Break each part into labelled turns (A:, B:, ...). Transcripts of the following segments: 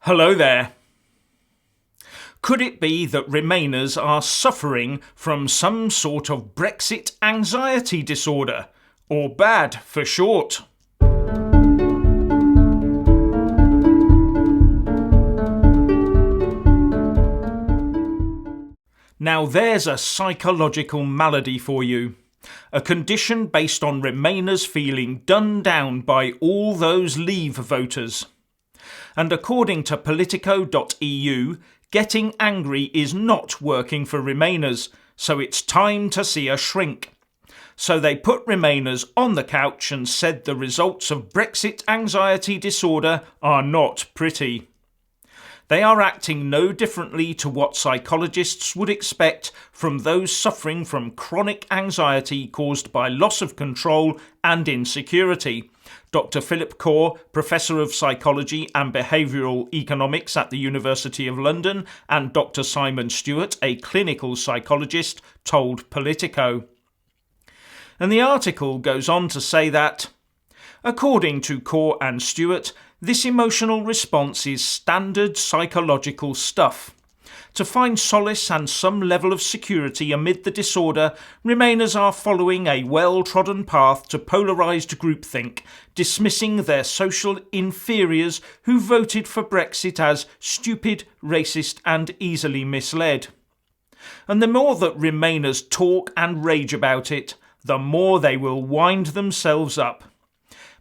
A: Hello there. Could it be that Remainers are suffering from some sort of Brexit Anxiety Disorder, or BAD for short? Now there's a psychological malady for you. A condition based on Remainers feeling done down by all those Leave voters. And according to politico.eu, getting angry is not working for Remainers, so it's time to see a shrink. So they put Remainers on the couch and said the results of Brexit Anxiety Disorder are not pretty. They are acting no differently to what psychologists would expect from those suffering from chronic anxiety caused by loss of control and insecurity. Dr. Philip Corr, Professor of Psychology and Behavioural Economics at the University of London, and Dr. Simon Stuart, a clinical psychologist, told Politico. And the article goes on to say that, according to Corr and Stuart, this emotional response is standard psychological stuff. To find solace and some level of security amid the disorder, Remainers are following a well-trodden path to polarized groupthink, dismissing their social inferiors who voted for Brexit as stupid, racist and easily misled. And the more that Remainers talk and rage about it, the more they will wind themselves up.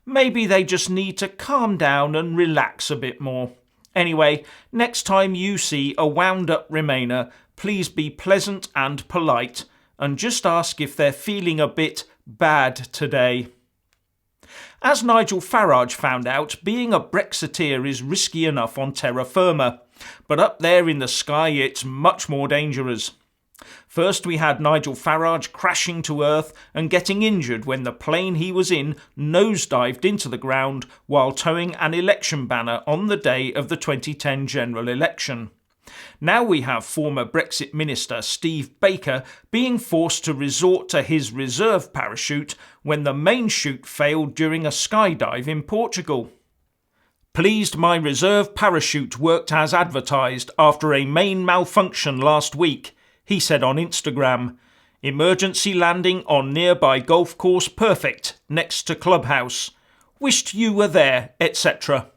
A: Maybe they just need to calm down and relax a bit more. Anyway, next time you see a wound-up Remainer, please be pleasant and polite, and just ask if they're feeling a bit bad today. As Nigel Farage found out, being a Brexiteer is risky enough on terra firma, but up there in the sky it's much more dangerous. First we had Nigel Farage crashing to earth and getting injured when the plane he was in nosedived into the ground while towing an election banner on the day of the 2010 general election. Now we have former Brexit Minister Steve Baker being forced to resort to his reserve parachute when the main chute failed during a skydive in Portugal. Pleased my reserve parachute worked as advertised after a main malfunction last week, he said on Instagram. Emergency landing on nearby golf course perfect, next to clubhouse. Wished you were there, etc.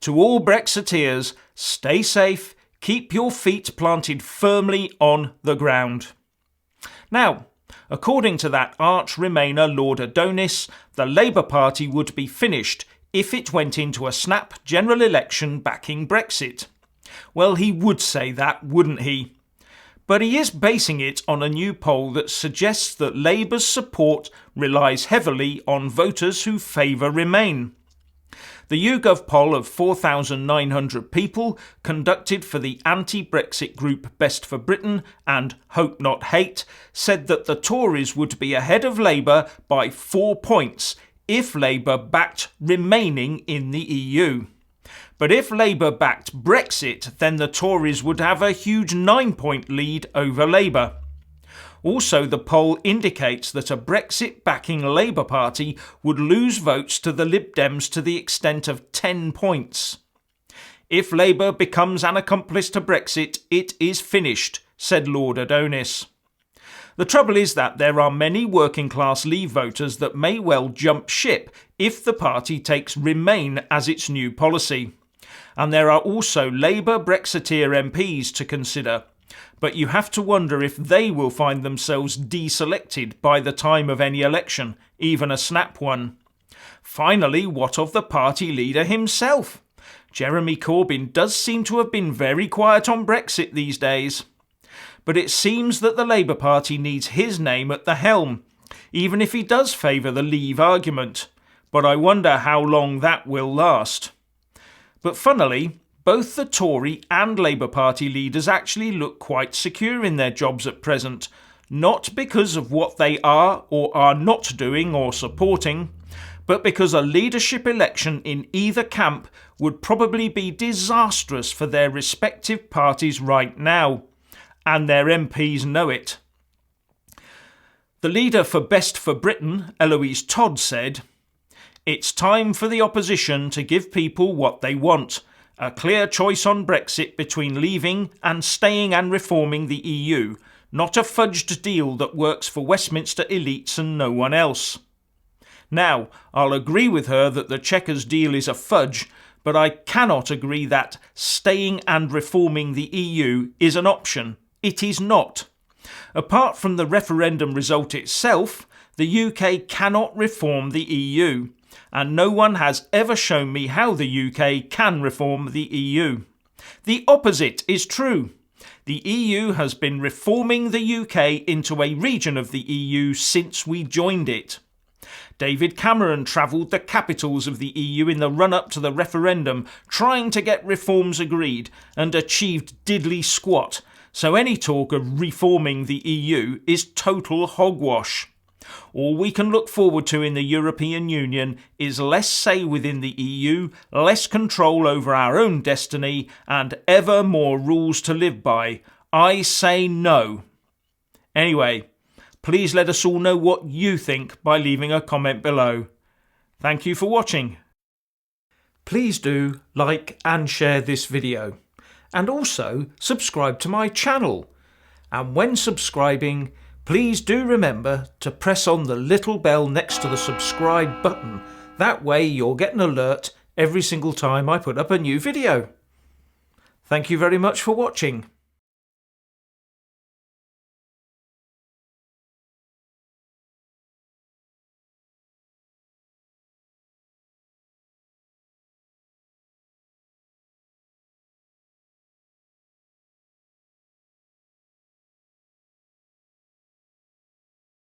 A: To all Brexiteers, stay safe, keep your feet planted firmly on the ground. Now, according to that arch Remainer Lord Adonis, the Labour Party would be finished if it went into a snap general election backing Brexit. Well, he would say that, wouldn't he? But he is basing it on a new poll that suggests that Labour's support relies heavily on voters who favour Remain. The YouGov poll of 4,900 people, conducted for the anti-Brexit group Best for Britain and Hope Not Hate, said that the Tories would be ahead of Labour by 4 points if Labour backed remaining in the EU. But if Labour backed Brexit, then the Tories would have a huge 9-point lead over Labour. Also, the poll indicates that a Brexit-backing Labour Party would lose votes to the Lib Dems to the extent of 10 points. If Labour becomes an accomplice to Brexit, it is finished, said Lord Adonis. The trouble is that there are many working-class Leave voters that may well jump ship if the party takes Remain as its new policy. And there are also Labour Brexiteer MPs to consider, but you have to wonder if they will find themselves deselected by the time of any election, even a snap one. Finally, what of the party leader himself? Jeremy Corbyn does seem to have been very quiet on Brexit these days. But it seems that the Labour Party needs his name at the helm, even if he does favour the Leave argument. But I wonder how long that will last. But funnily, both the Tory and Labour Party leaders actually look quite secure in their jobs at present, not because of what they are or are not doing or supporting, but because a leadership election in either camp would probably be disastrous for their respective parties right now, and their MPs know it. The leader for Best for Britain, Eloise Todd, said, "It's time for the opposition to give people what they want, A clear choice on Brexit between leaving and staying and reforming the EU, not a fudged deal that works for Westminster elites and no one else. Now, I'll agree with her that the Chequers deal is a fudge, but I cannot agree that staying and reforming the EU is an option. It is not. Apart from the referendum result itself, the UK cannot reform the EU, and no one has ever shown me how the UK can reform the EU. The opposite is true. The EU has been reforming the UK into a region of the EU since we joined it. David Cameron travelled the capitals of the EU in the run-up to the referendum, trying to get reforms agreed, and achieved diddly squat, so any talk of reforming the EU is total hogwash. All we can look forward to in the European Union is less say within the EU, less control over our own destiny, and ever more rules to live by. I say no. Anyway, please let us all know what you think by leaving a comment below. Thank you for watching. Please do like and share this video, and also subscribe to my channel. And when subscribing, please do remember to press on the little bell next to the subscribe button. That way you'll get an alert every single time I put up a new video. Thank you very much for watching.